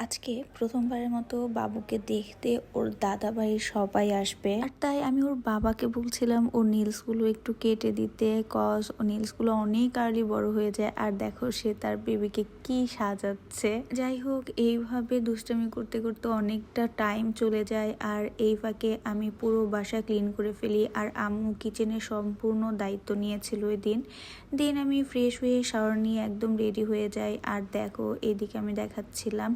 আজকে প্রথমবারের মতো বাবুকে দেখতে ওর দাদা বাড়ির সবাই আসবে, আর তাই আমি ওর বাবাকে বলছিলাম ওর নিলসগুলো একটু কেটে দিতে, কজ ও নিলসগুলো অনেক আর্লি বড় হয়ে যায়। আর দেখো সে তার বেবিকে কি সাজাচ্ছে। যাই হোক, এইভাবে দুষ্টামি করতে করতে অনেকটা টাইম চলে যায়, আর এই ফাঁকে আমি পুরো বাসা ক্লিন করে ফেলি। আর আম্মু কিচেনের সম্পূর্ণ দায়িত্ব নিয়েছিল ওই দিন আমি ফ্রেশ হয়ে শাওয়ার নিয়ে একদম রেডি হয়ে যাই। আর দেখো এদিকে আমি দেখাচ্ছিলাম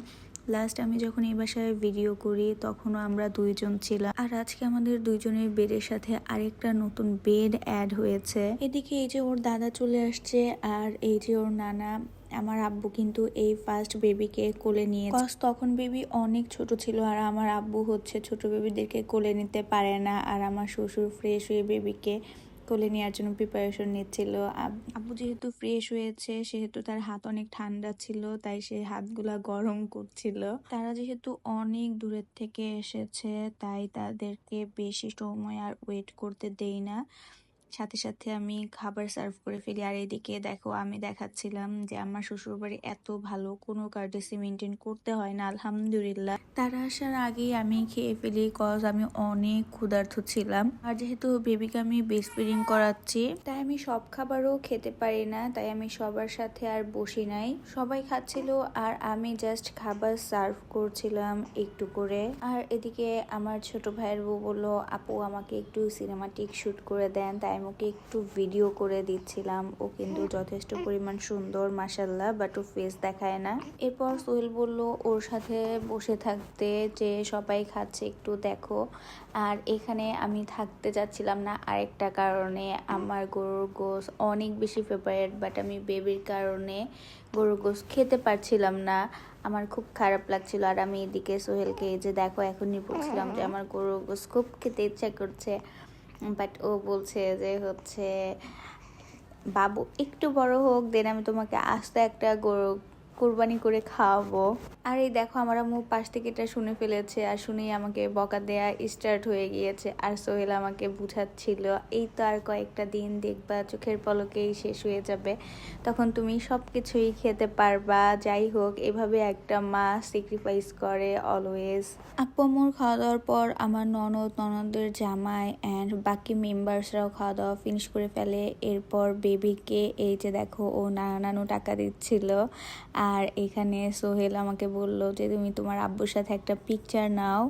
লাস্ট আমি যখন এই বাসায় ভিডিও করি তখনও আমরা দুইজন ছিলাম, আর আজকে আমাদের দুইজনের বেডের সাথে আরেকটা নতুন বেড অ্যাড হয়েছে। এদিকে এই যে ওর দাদা চলে আসছে, আর এই যে ওর নানা। আমার আব্বু কিন্তু এই ফার্স্ট বেবিকে কোলে নিয়ে, তখন বেবি অনেক ছোট ছিল, আর আমার আব্বু হচ্ছে ছোট বেবিদেরকে কোলে নিতে পারে না। আর আমার শ্বশুর ফ্রেশ হয়ে বেবিকে কোলে নেওয়ার জন্য প্রিপারেশন নিচ্ছিল। আব্বু যেহেতু ফ্রেশ হয়েছে সেহেতু তার হাত অনেক ঠান্ডা ছিল, তাই সে হাতগুলা গরম করছিল। তারা যেহেতু অনেক দূরের থেকে এসেছে তাই তাদেরকে বেশি সময় আর ওয়েট করতে দেই না, সাথে সাথে আমি খাবার সার্ভ করে ফেলি। আর এদিকে দেখো আমি দেখাচ্ছিলাম যে আমার শ্বশুরবাড়ি এত ভালো, কোনো কার্টেসি মেনটেন করতে হয় না আলহামদুলিল্লাহ। তারা আসার আগেই আমি খেয়ে ফেলি, কজ আমি অনেক ক্ষুধার্ত ছিলাম। আর যেহেতু বেবিকে আমি ব্রেস্ট ফিডিং করাচ্ছি তাই আমি সব খাবারও খেতে পারি না, তাই আমি সবার সাথে আর বসি নাই। সবাই খাচ্ছিল আর আমি জাস্ট খাবার সার্ভ করছিলাম একটু করে। আর এদিকে আমার ছোট ভাইয়ের বউ বললো, আপু আমাকে একটু সিনেমাটিক শুট করে দেন, তাই আমি ওকে একটু ভিডিও করে দিচ্ছিলাম। ও কিন্তু যথেষ্ট পরিমাণ সুন্দর মাশাল্লাহ, বাট ও ফেস দেখায় না। এরপর সোহেল বলল ওর সাথে বসে থাকতে, যে সবাই খাচ্ছে একটু দেখো। আর এখানে আমি থাকতে যাচ্ছিলাম না আরেকটা কারণে, আমার গরুর গোশ অনেক বেশি ফেভারিট, বাট আমি বেবির কারণে গরুর গোশ খেতে পারছিলাম না, আমার খুব খারাপ লাগছিল। আর আমি এদিকে সোহেলকে এই যে দেখো এখনই বলছিলাম যে আমার গরুর গোশ খুব খেতে ইচ্ছা করছে, বাট ও বলছে যে হচ্ছে বাবু একটু বড় হোক দেন আমি তোমাকে আস্ত একটা গরু কুরবানি করে খাওয়াবো। আর এই দেখো আমার আম্মু পাশ থেকে এটা শুনে ফেলেছে, আর শুনেই আমাকে বকা দেয়া স্টার্ট হয়ে গিয়েছে। আর সোহেল আমাকে বুঝাচ্ছিল এই তো আর কয়েকটা দিন দেখবা চোখের পলকেই শেষ হয়ে যাবে, তখন তুমি সব কিছুই খেতে পারবা। যাই হোক, এভাবে একটা মা স্যাক্রিফাইস করে অলওয়েজ। আপু আম্মুর খাওয়া দাওয়ার পর আমার ননদের জামাই অ্যান্ড বাকি মেম্বার্সরাও খাওয়া দাওয়া ফিনিশ করে ফেলে। এরপর বেবিকে এই যে দেখো ও নানু টাকা দিচ্ছিল। আর এখানে সোহেল আমাকে বলল যে তুমি তোমার আব্বুর সাথে একটা পিকচার নাও।